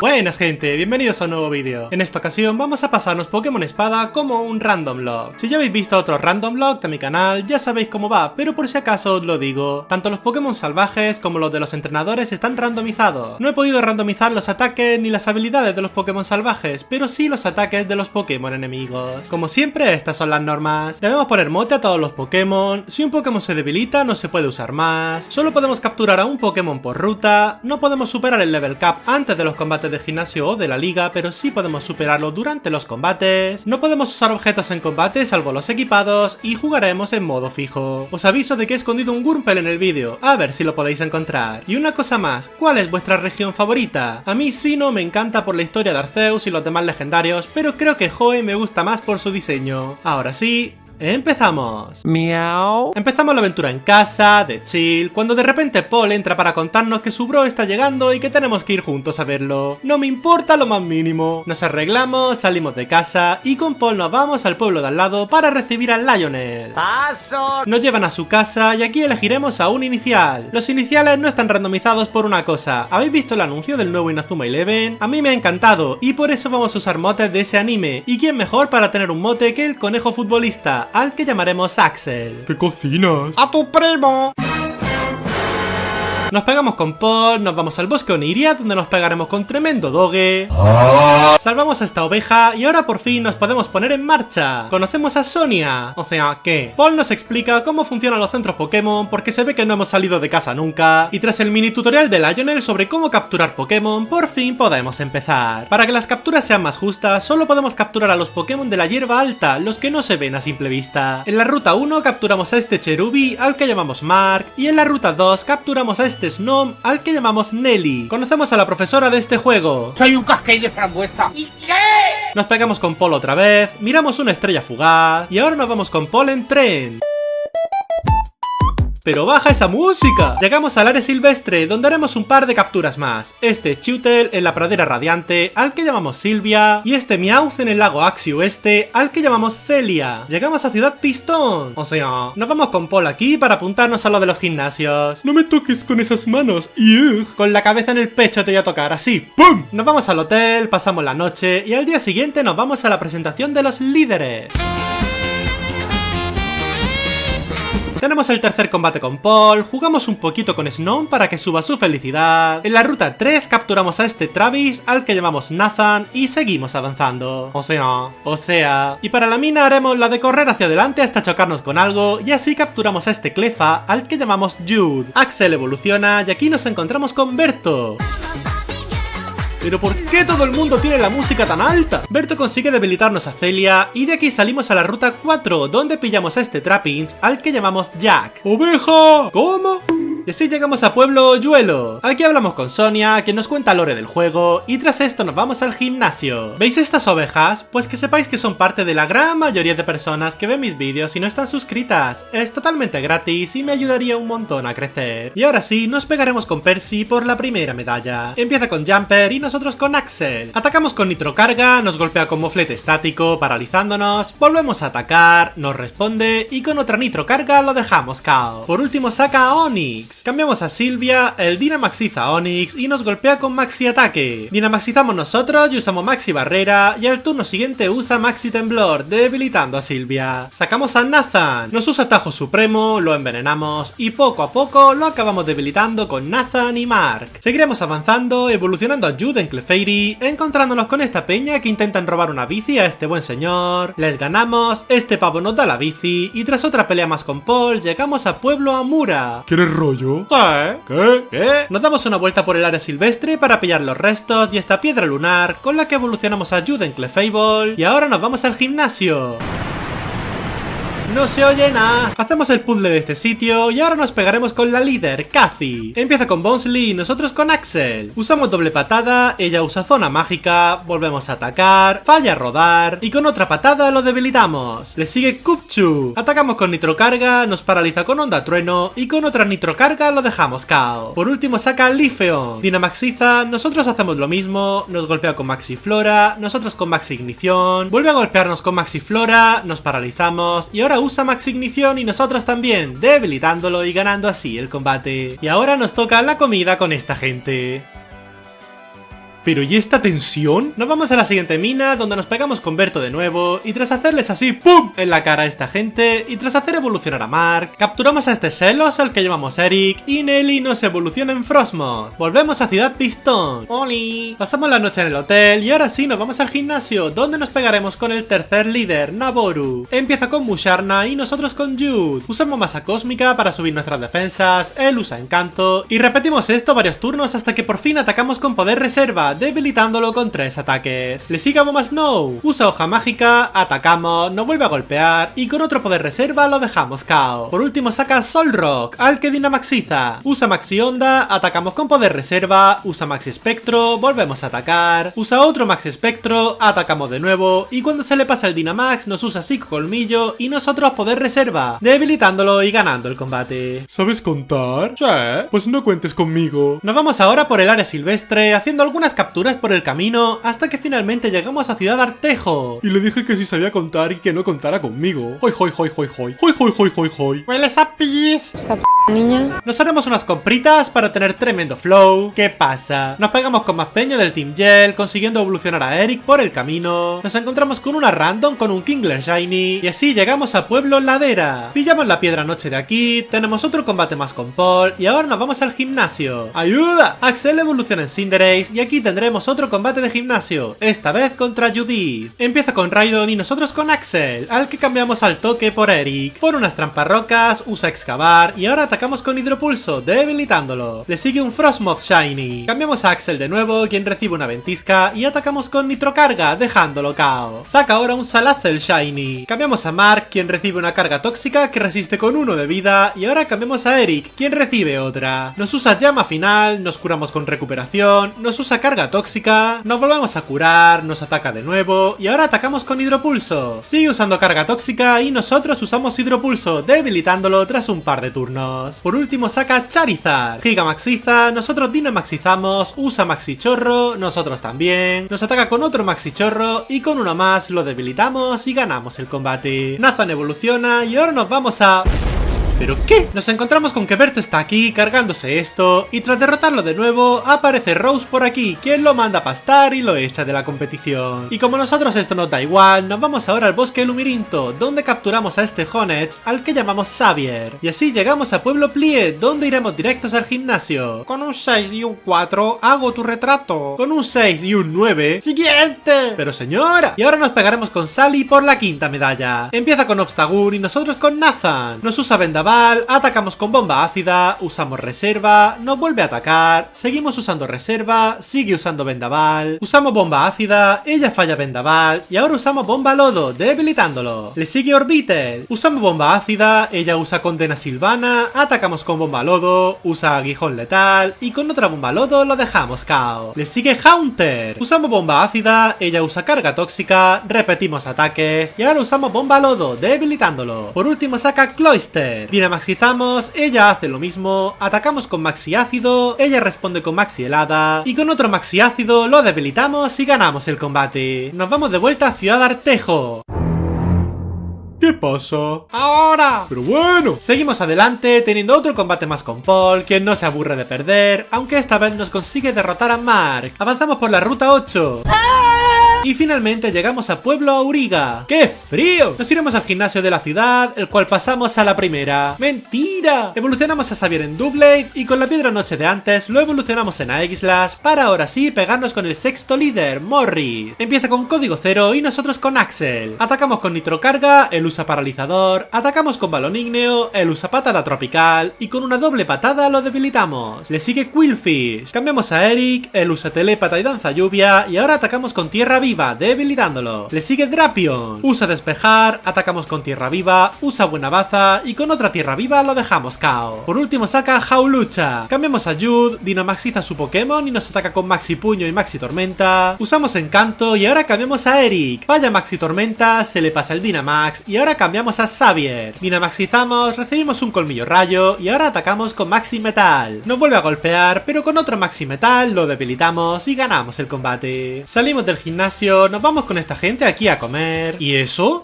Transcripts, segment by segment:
Buenas gente, bienvenidos a un nuevo vídeo. En esta ocasión vamos a pasarnos Pokémon Espada como un random log. Si ya habéis visto otro random log de mi canal ya sabéis cómo va, pero por si acaso os lo digo. Tanto los Pokémon salvajes como los de los entrenadores están randomizados. No he podido randomizar los ataques ni las habilidades de los Pokémon salvajes, pero sí los ataques de los Pokémon enemigos. Como siempre, estas son las normas. Debemos poner mote a todos los Pokémon. Si un Pokémon se debilita no se puede usar más. Solo podemos capturar a un Pokémon por ruta. No podemos superar el level cap antes de los combates de gimnasio o de la liga, pero sí podemos superarlo durante los combates. No podemos usar objetos en combate salvo los equipados y jugaremos en modo fijo. Os aviso de que he escondido un Wurmple en el vídeo, a ver si lo podéis encontrar. Y una cosa más, ¿cuál es vuestra región favorita? A mí Sinnoh me encanta por la historia de Arceus y los demás legendarios, pero creo que Hoenn me gusta más por su diseño. Ahora sí, ¡empezamos! Miau. Empezamos la aventura en casa, de chill, cuando de repente Paul entra para contarnos que su bro está llegando y que tenemos que ir juntos a verlo. No me importa lo más mínimo. Nos arreglamos, salimos de casa y con Paul nos vamos al pueblo de al lado para recibir al Lionel. ¡Paso! Nos llevan a su casa y aquí elegiremos a un inicial. Los iniciales no están randomizados por una cosa. ¿Habéis visto el anuncio del nuevo Inazuma Eleven? A mí me ha encantado y por eso vamos a usar motes de ese anime. ¿Y quién mejor para tener un mote que el conejo futbolista, al que llamaremos Axel? ¿Qué cocinas? ¡A tu primo! Nos pegamos con Paul, nos vamos al bosque Oniria, donde nos pegaremos con tremendo doge. Salvamos a esta oveja y ahora por fin nos podemos poner en marcha. Conocemos a Sonia. O sea, ¿qué? Paul nos explica cómo funcionan los centros Pokémon porque se ve que no hemos salido de casa nunca. Y tras el mini tutorial de Lionel sobre cómo capturar Pokémon, por fin podemos empezar. Para que las capturas sean más justas, solo podemos capturar a los Pokémon de la hierba alta, los que no se ven a simple vista. En la ruta 1 capturamos a este Cherubi, al que llamamos Mark, y en la ruta 2 capturamos a este Snom, al que llamamos Nelly. Conocemos a la profesora de este juego. ¡Soy un cascade de frambuesa! ¿Y qué? Nos pegamos con Paul otra vez, miramos una estrella fugaz y ahora nos vamos con Paul en tren. ¡Pero baja esa música! Llegamos al área silvestre, donde haremos un par de capturas más. Este Chewtle en la pradera radiante, al que llamamos Silvia, y este Meowth en el lago Axiu Este, al que llamamos Celia. Llegamos a Ciudad Pistón. O sea, nos vamos con Paul aquí para apuntarnos a lo de los gimnasios. No me toques con esas manos. ¡Ugh! Con la cabeza en el pecho te voy a tocar, así. ¡Pum! Nos vamos al hotel, pasamos la noche, y al día siguiente nos vamos a la presentación de los líderes. Tenemos el tercer combate con Paul, jugamos un poquito con Snom para que suba su felicidad. En la ruta 3 capturamos a este Travis, al que llamamos Nathan, y seguimos avanzando. O sea... Y para la mina haremos la de correr hacia adelante hasta chocarnos con algo, y así capturamos a este Cleffa, al que llamamos Jude. Axel evoluciona y aquí nos encontramos con Berto. ¿Pero por qué todo el mundo tiene la música tan alta? Berto consigue debilitarnos a Celia y de aquí salimos a la ruta 4, donde pillamos a este Trapinch, al que llamamos Jack. ¡Oveja! ¿Cómo? Y así llegamos a Pueblo Yuelo. Aquí hablamos con Sonia, quien nos cuenta lore del juego, y tras esto nos vamos al gimnasio. ¿Veis estas ovejas? Pues que sepáis que son parte de la gran mayoría de personas que ven mis vídeos y no están suscritas. Es totalmente gratis y me ayudaría un montón a crecer. Y ahora sí, nos pegaremos con Percy por la primera medalla. Empieza con Jumper y nosotros con Axel. Atacamos con Nitrocarga, nos golpea con Moflete estático, paralizándonos, volvemos a atacar, nos responde y con otra Nitrocarga lo dejamos KO. Por último saca a Onix. Cambiamos a Silvia, el Dynamaxiza a Onix y nos golpea con Maxi Ataque. Dynamaxizamos nosotros y usamos Maxi Barrera y al turno siguiente usa Maxi Temblor, debilitando a Silvia. Sacamos a Nathan, nos usa Tajo Supremo, lo envenenamos y poco a poco lo acabamos debilitando con Nathan y Mark. Seguiremos avanzando, evolucionando a Jude en Clefairy, encontrándonos con esta peña que intentan robar una bici a este buen señor. Les ganamos, este pavo nos da la bici y tras otra pelea más con Paul llegamos a Pueblo Amura. ¿Quieres rollo? ¿Qué? Nos damos una vuelta por el área silvestre para pillar los restos y esta piedra lunar con la que evolucionamos a Jude en Clefable y ahora nos vamos al gimnasio. No se oye nada. Hacemos el puzzle de este sitio y ahora nos pegaremos con la líder, Cathy. Empieza con Bounsley y nosotros con Axel. Usamos doble patada, ella usa zona mágica, volvemos a atacar, falla a rodar y con otra patada lo debilitamos. Le sigue Cupchu. Atacamos con Nitrocarga, nos paraliza con Onda Trueno y con otra Nitrocarga lo dejamos KO. Por último saca Leafeon. Dynamaxiza, nosotros hacemos lo mismo, nos golpea con Maxi Flora, nosotros con Maxi Ignición, vuelve a golpearnos con Maxi Flora, nos paralizamos y ahora usa Maxi Ignición y nosotros también, debilitándolo y ganando así el combate. Y ahora nos toca la comida con esta gente. ¿Pero y esta tensión? Nos vamos a la siguiente mina, donde nos pegamos con Berto de nuevo, y tras hacerles así, ¡pum!, en la cara a esta gente, y tras hacer evolucionar a Mark, capturamos a este Xelos, al que llamamos Eric, y Nelly nos evoluciona en Frostmoth. Volvemos a Ciudad Pistón. ¡Oli! Pasamos la noche en el hotel, y ahora sí nos vamos al gimnasio, donde nos pegaremos con el tercer líder, Naboru. Empieza con Musharna y nosotros con Jude. Usamos masa cósmica para subir nuestras defensas, él usa encanto, y repetimos esto varios turnos hasta que por fin atacamos con poder reserva, debilitándolo con 3 ataques. Le sigue a Bomba Snow, usa hoja mágica, atacamos, nos vuelve a golpear y con otro poder reserva lo dejamos KO. Por último saca Solrock, al que Dynamaxiza, usa Maxi Onda, atacamos con poder reserva, usa Maxi Espectro, volvemos a atacar, usa otro Maxi Espectro, atacamos de nuevo y cuando se le pasa el Dynamax nos usa Psico Colmillo y nosotros poder reserva, debilitándolo y ganando el combate. ¿Sabes contar? Sí. Pues no cuentes conmigo. Nos vamos ahora por el área silvestre, haciendo algunas capturas por el camino, hasta que finalmente llegamos a Ciudad Artejo. Y le dije que sí sabía contar y que no contara conmigo. Hoi, hoi, hoi, hoi, hoi. Hoi, hoi, hoi, hoi, hoi. ¡Hueles a pis! Esta niña. Nos haremos unas compritas para tener tremendo flow. ¿Qué pasa? Nos pegamos con más peña del Team Gel, consiguiendo evolucionar a Eric por el camino. Nos encontramos con una random con un Kingler Shiny, y así llegamos a Pueblo Ladera. Pillamos la piedra noche de aquí, tenemos otro combate más con Paul, y ahora nos vamos al gimnasio. ¡Ayuda! Axel evoluciona en Cinderace, y aquí tendremos otro combate de gimnasio, esta vez contra Judith. Empieza con Raidon y nosotros con Axel, al que cambiamos al toque por Eric. Por unas trampas rocas, usa excavar, y ahora atacamos con Hidropulso, debilitándolo. Le sigue un Frostmoth Shiny. Cambiamos a Axel de nuevo, quien recibe una ventisca, y atacamos con Nitrocarga, dejándolo KO. Saca ahora un Salazzle Shiny. Cambiamos a Mark, quien recibe una carga tóxica que resiste con 1 de vida, y ahora cambiamos a Eric, quien recibe otra. Nos usa llama final, nos curamos con recuperación, nos usa carga tóxica, nos volvemos a curar, nos ataca de nuevo, y ahora atacamos con Hidropulso. Sigue usando carga tóxica y nosotros usamos Hidropulso, debilitándolo tras un par de turnos. Por último saca Charizard. Gigamaxiza, nosotros Dynamaxizamos, usa Maxi Chorro, nosotros también. Nos ataca con otro Maxi Chorro y con uno más lo debilitamos y ganamos el combate. Nathan evoluciona y ahora nos vamos a... ¿Pero qué? Nos encontramos con que Berto está aquí cargándose esto y tras derrotarlo de nuevo aparece Rose por aquí, quien lo manda a pastar y lo echa de la competición. Y como nosotros esto nos da igual, nos vamos ahora al bosque de Lumirinto, donde capturamos a este Honedge al que llamamos Xavier. Y así llegamos a Pueblo Plie, donde iremos directos al gimnasio. Con un 6 y un 4 hago tu retrato. Con un 6 y un 9... ¡Siguiente! Pero señora... Y ahora nos pegaremos con Sally por la quinta medalla. Empieza con Obstagoon y nosotros con Nathan. Nos usa Vendaval, atacamos con bomba ácida, usamos reserva, nos vuelve a atacar, seguimos usando reserva, sigue usando vendaval, usamos bomba ácida, ella falla vendaval y ahora usamos bomba lodo, debilitándolo. Le sigue Orbital, usamos bomba ácida, ella usa condena silvana, atacamos con bomba lodo, usa aguijón letal y con otra bomba lodo lo dejamos KO. Le sigue Haunter, usamos bomba ácida, ella usa carga tóxica, repetimos ataques y ahora usamos bomba lodo, debilitándolo. Por último saca Cloyster. Dynamaxizamos, ella hace lo mismo, atacamos con Maxi Ácido, ella responde con Maxi Helada y con otro Maxi Ácido lo debilitamos y ganamos el combate. Nos vamos de vuelta a Ciudad Artejo. ¿Qué pasa? ¡Ahora! Pero bueno. Seguimos adelante teniendo otro combate más con Paul, quien no se aburre de perder, aunque esta vez nos consigue derrotar a Mark. Avanzamos por la ruta 8. Y finalmente llegamos a Pueblo Auriga. ¡Qué frío! Nos iremos al gimnasio de la ciudad, el cual pasamos a la primera. ¡Mentira! Evolucionamos a Xavier en Doublade y con la piedra noche de antes lo evolucionamos en Aegislash para ahora sí pegarnos con el sexto líder, Morris. Empieza con código 0 y nosotros con Axel. Atacamos con Nitrocarga, él usa paralizador, atacamos con balón ígneo, él usa patada tropical y con una doble patada lo debilitamos. Le sigue Quillfish. Cambiamos a Eric, él usa telépata y danza lluvia y ahora atacamos con tierra viva, debilitándolo. Le sigue Drapion, usa despejar, atacamos con tierra viva, usa buena baza y con otra tierra viva lo dejamos KO. Por último saca Jaulucha. Cambiamos a Jude, Dynamaxiza su Pokémon y nos ataca con Maxi Puño y Maxi Tormenta. Usamos Encanto y ahora cambiamos a Eric. Vaya Maxi Tormenta, se le pasa el Dynamax y ahora cambiamos a Xavier. Dynamaxizamos, recibimos un colmillo rayo y ahora atacamos con Maxi Metal. Nos vuelve a golpear, pero con otro Maxi Metal lo debilitamos y ganamos el combate. Salimos del gimnasio, nos vamos con esta gente aquí a comer. ¿Y eso?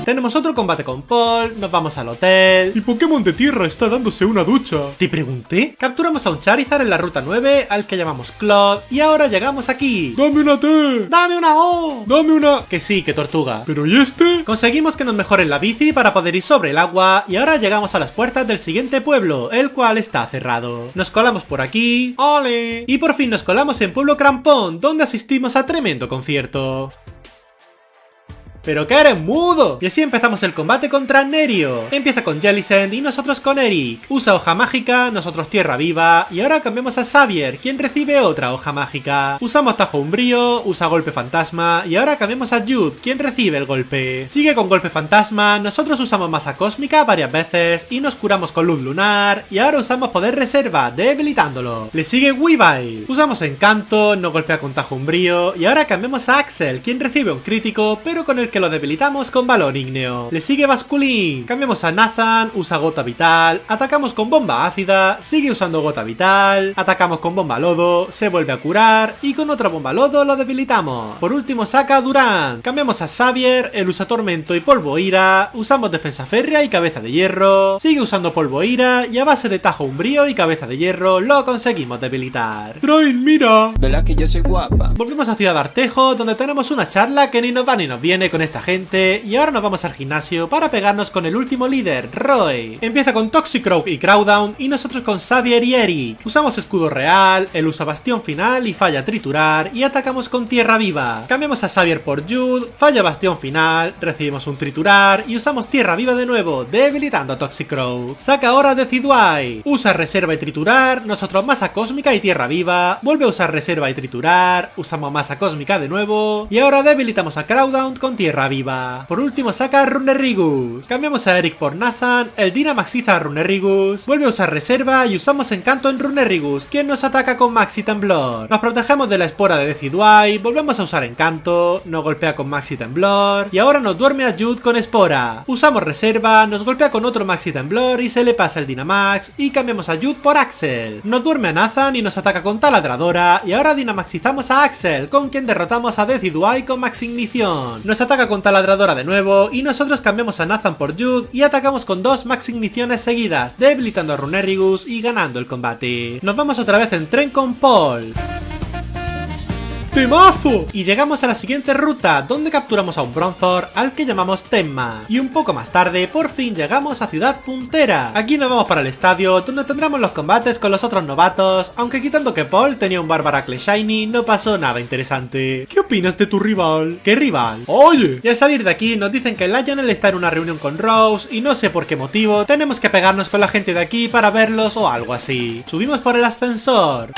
Tenemos otro combate con Paul, nos vamos al hotel. Mi Pokémon de tierra está dándose una ducha. ¿Te pregunté? Capturamos a un Charizard en la ruta 9, al que llamamos Claude, y ahora llegamos aquí. ¡Dame una T! ¡Dame una O! ¡Dame una! Que sí, que tortuga. ¿Pero y este? Conseguimos que nos mejoren la bici para poder ir sobre el agua, y ahora llegamos a las puertas del siguiente pueblo, el cual está cerrado. Nos colamos por aquí. ¡Ole! Y por fin nos colamos en Pueblo Crampón, donde asistimos a tremendo concierto. ¡Pero que eres mudo! Y así empezamos el combate contra Nerio. Empieza con Jellicent y nosotros con Eric. Usa hoja mágica, nosotros tierra viva. Y ahora cambiamos a Xavier, quien recibe otra hoja mágica. Usamos tajo umbrío, usa golpe fantasma. Y ahora cambiamos a Jude, quien recibe el golpe. Sigue con golpe fantasma, nosotros usamos masa cósmica varias veces. Y nos curamos con luz lunar. Y ahora usamos poder reserva, debilitándolo. Le sigue Weavile. Usamos encanto, nos golpea con tajo umbrío. Y ahora cambiamos a Axel, quien recibe un crítico, pero con el que lo debilitamos con balón ígneo. Le sigue Basculín. Cambiamos a Nathan, usa gota vital, atacamos con bomba ácida, sigue usando gota vital, atacamos con bomba lodo, se vuelve a curar y con otra bomba lodo lo debilitamos. Por último saca a Durán. Cambiamos a Xavier, él usa tormento y polvo ira, usamos defensa férrea y cabeza de hierro, sigue usando polvo ira y a base de tajo umbrío y cabeza de hierro lo conseguimos debilitar. ¡Train, mira! ¿Verdad que yo soy guapa? Volvemos a Ciudad Artejo, donde tenemos una charla que ni nos va ni nos viene con esta gente, y ahora nos vamos al gimnasio para pegarnos con el último líder, Roy. Empieza con Toxicroak y Crowdown y nosotros con Xavier y Eric. Usamos escudo real, él usa bastión final y falla triturar, y atacamos con tierra viva. Cambiamos a Xavier por Jude, falla bastión final, recibimos un triturar y usamos tierra viva de nuevo, debilitando a Toxicroak. Saca ahora Decidueye, usa reserva y triturar, nosotros masa cósmica y tierra viva, vuelve a usar reserva y triturar, usamos masa cósmica de nuevo, y ahora debilitamos a Crowdown con tierra viva. Por último saca a Runerigus. Cambiamos a Eric por Nathan, el Dynamaxiza a Runerigus, vuelve a usar reserva y usamos encanto en Runerigus, quien nos ataca con Maxi Temblor. Nos protegemos de la espora de Decidueye, volvemos a usar encanto, nos golpea con Maxi Temblor, y ahora nos duerme a Jude con espora. Usamos reserva, nos golpea con otro Maxi Temblor y se le pasa el Dynamax, y cambiamos a Jude por Axel. Nos duerme a Nathan y nos ataca con taladradora, y ahora Dynamaxizamos a Axel, con quien derrotamos a Decidueye con Max Ignición. Nos ataca con taladradora de nuevo y nosotros cambiamos a Nathan por Jude y atacamos con dos Max Igniciones seguidas, debilitando a Runerigus y ganando el combate. Nos vamos otra vez en tren con Paul. ¡Temazo! Y llegamos a la siguiente ruta, donde capturamos a un Bronzor al que llamamos Tenma. Y un poco más tarde, por fin llegamos a Ciudad Puntera. Aquí nos vamos para el estadio, donde tendremos los combates con los otros novatos, aunque quitando que Paul tenía un Barbaracle Shiny, no pasó nada interesante. ¿Qué opinas de tu rival? ¿Qué rival? ¡Oye! Y al salir de aquí nos dicen que Lionel está en una reunión con Rose, y no sé por qué motivo, tenemos que pegarnos con la gente de aquí para verlos o algo así. Subimos por el ascensor.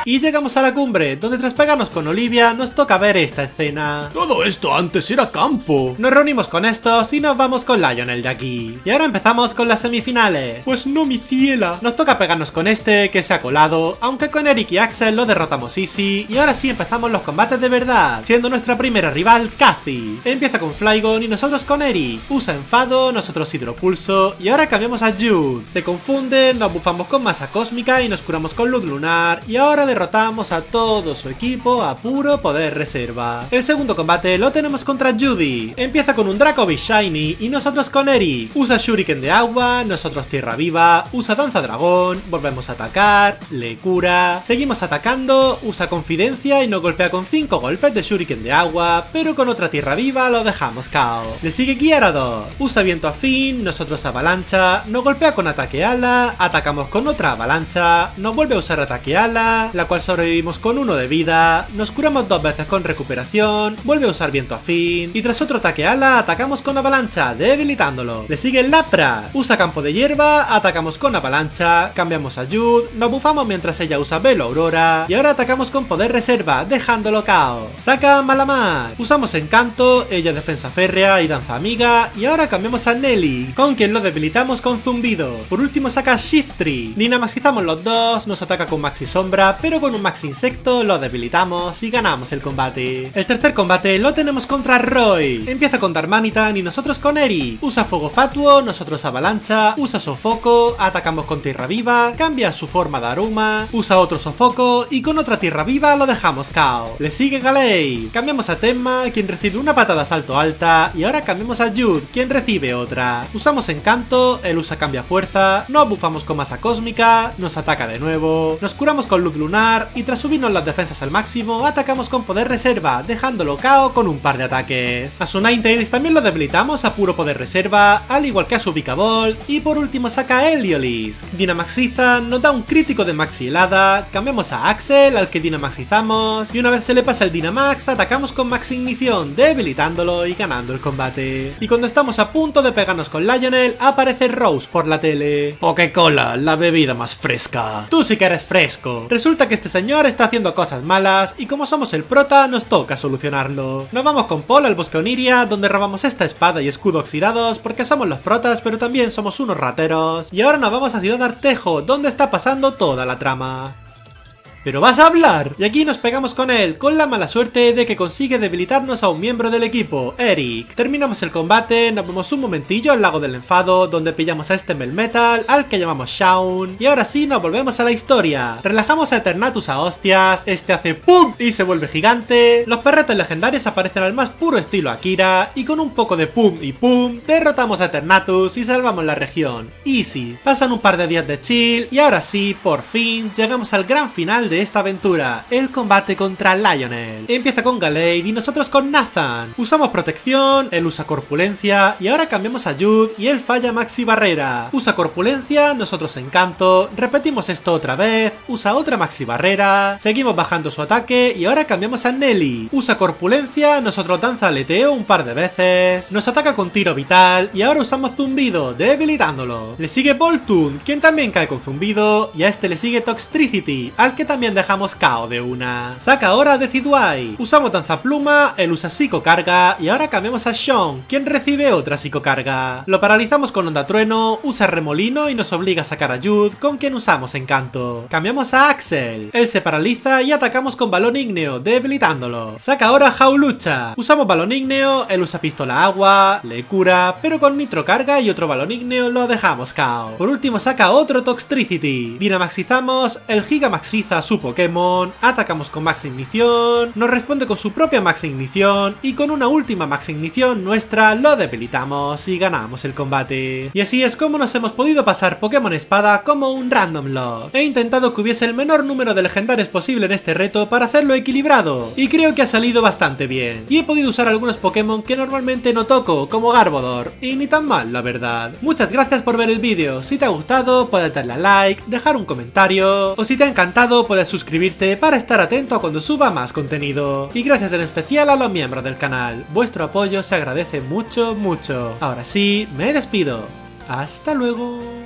Y llegamos a la cumbre, donde tras pegarnos con Olivia nos toca ver esta escena. Todo esto antes era campo. Nos reunimos con estos y nos vamos con Lionel de aquí. Y ahora empezamos con las semifinales. Pues no, mi ciela. Nos toca pegarnos con este, que se ha colado, aunque con Eric y Axel lo derrotamos easy. Y ahora sí empezamos los combates de verdad, siendo nuestra primera rival Cathy. Empieza con Flygon y nosotros con Eric. Usa enfado, nosotros hidropulso. Y ahora cambiamos a Jude. Se confunden, nos bufamos con masa cósmica y nos curamos con luz lunar. Y ahora derrotamos a todo su equipo a puro poder reserva. El segundo combate lo tenemos contra Judy. Empieza con un Dracovish Shiny y nosotros con Eric. Usa Shuriken de agua, nosotros tierra viva, usa danza dragón, volvemos a atacar, le cura, seguimos atacando, usa confidencia y nos golpea con 5 golpes de Shuriken de agua, pero con otra tierra viva lo dejamos KO. Le sigue Gyarados, usa viento afín, nosotros avalancha, nos golpea con ataque ala, atacamos con otra avalancha, nos vuelve a usar ataque ala, la cual sobrevivimos con 1 de vida, nos curamos 2 veces con recuperación, vuelve a usar viento afín, y tras otro ataque ala atacamos con avalancha, debilitándolo. Le sigue el Lapra, usa campo de hierba, atacamos con avalancha, cambiamos a Jude, nos bufamos mientras ella usa velo aurora, y ahora atacamos con poder reserva, dejándolo KO. Saca Malamar, usamos encanto, ella defensa férrea y danza amiga, y ahora cambiamos a Nelly, con quien lo debilitamos con zumbido. Por último saca Shiftry, Dynamaxizamos los dos, nos ataca con maxi sombra, pero pero con un Max Insecto lo debilitamos y ganamos el combate. El tercer combate lo tenemos contra Roy. Empieza con Darmanitan y nosotros con Eric. Usa Fuego Fatuo, nosotros Avalancha, usa Sofoco, atacamos con Tierra Viva, cambia su forma de Aruma, usa otro Sofoco y con otra Tierra Viva lo dejamos KO. Le sigue Galei. Cambiamos a Tenma, quien recibe una patada salto alta, y ahora cambiamos a Jude, quien recibe otra. Usamos Encanto, él usa Cambia Fuerza, nos bufamos con Masa Cósmica, nos ataca de nuevo, nos curamos con Luz Lunar y tras subirnos las defensas al máximo atacamos con Poder Reserva, dejándolo KO con un par de ataques. A su Ninetales también lo debilitamos a puro Poder Reserva, al igual que a su Vikavolt, y por último saca a Heliolisk. Dynamaxiza, nos da un crítico de Maxi Helada, cambiamos a Axel, al que Dynamaxizamos, y una vez se le pasa el Dynamax, atacamos con Maxi Ignición, debilitándolo y ganando el combate. Y cuando estamos a punto de pegarnos con Lionel, aparece Rose por la tele. Pokécola, la bebida más fresca. Tú sí que eres fresco. Resulta que este señor está haciendo cosas malas, y como somos el prota, nos toca solucionarlo. Nos vamos con Paul al bosque Oniria, donde robamos esta espada y escudo oxidados, porque somos los protas, pero también somos unos rateros. Y ahora nos vamos a Ciudad Artejo, donde está pasando toda la trama. ¡Pero vas a hablar! Y aquí nos pegamos con él, con la mala suerte de que consigue debilitarnos a un miembro del equipo, Eric. Terminamos el combate, nos vemos un momentillo al lago del enfado, donde pillamos a este Melmetal, al que llamamos Shaun, y ahora sí nos volvemos a la historia. Relajamos a Eternatus a hostias, este hace ¡pum! Y se vuelve gigante. Los perretes legendarios aparecen al más puro estilo Akira, y con un poco de pum y pum, derrotamos a Eternatus y salvamos la región. Easy. Pasan un par de días de chill, y ahora sí, por fin, llegamos al gran final de esta aventura, el combate contra Lionel. Empieza con Gallade y nosotros con Nathan. Usamos protección, él usa corpulencia y ahora cambiamos a Jude y él falla Maxi Barrera. Usa corpulencia, nosotros encanto, repetimos esto otra vez, usa otra Maxi Barrera, seguimos bajando su ataque y ahora cambiamos a Nelly. Usa corpulencia, nosotros danza aleteo un par de veces, nos ataca con tiro vital y ahora usamos zumbido, debilitándolo. Le sigue Voltun, quien también cae con zumbido, y a este le sigue Toxtricity, al que también dejamos KO de una. Saca ahora Decidueye. Usamos Danzapluma, él usa Psicocarga y ahora cambiamos a Sean, quien recibe otra Psicocarga. Lo paralizamos con Onda Trueno, usa Remolino y nos obliga a sacar a Jude, con quien usamos Encanto. Cambiamos a Axel. Él se paraliza y atacamos con Balón Ígneo, debilitándolo. Saca ahora Jaulucha. Usamos Balón Ígneo, él usa Pistola Agua, le cura, pero con Nitrocarga y otro Balón Ígneo lo dejamos KO. Por último saca otro Toxtricity. Dynamaxizamos, el Gigamaxiza su Pokémon, atacamos con Max Ignición, nos responde con su propia Max Ignición y con una última Max Ignición nuestra lo debilitamos y ganamos el combate. Y así es como nos hemos podido pasar Pokémon Espada como un Random Lock. He intentado que hubiese el menor número de legendarios posible en este reto para hacerlo equilibrado y creo que ha salido bastante bien. Y he podido usar algunos Pokémon que normalmente no toco, como Garbodor, y ni tan mal la verdad. Muchas gracias por ver el vídeo. Si te ha gustado puedes darle a like, dejar un comentario, o si te ha encantado puedes suscribirte para estar atento a cuando suba más contenido. Y gracias en especial a los miembros del canal, vuestro apoyo se agradece mucho, mucho. Ahora sí, me despido. Hasta luego.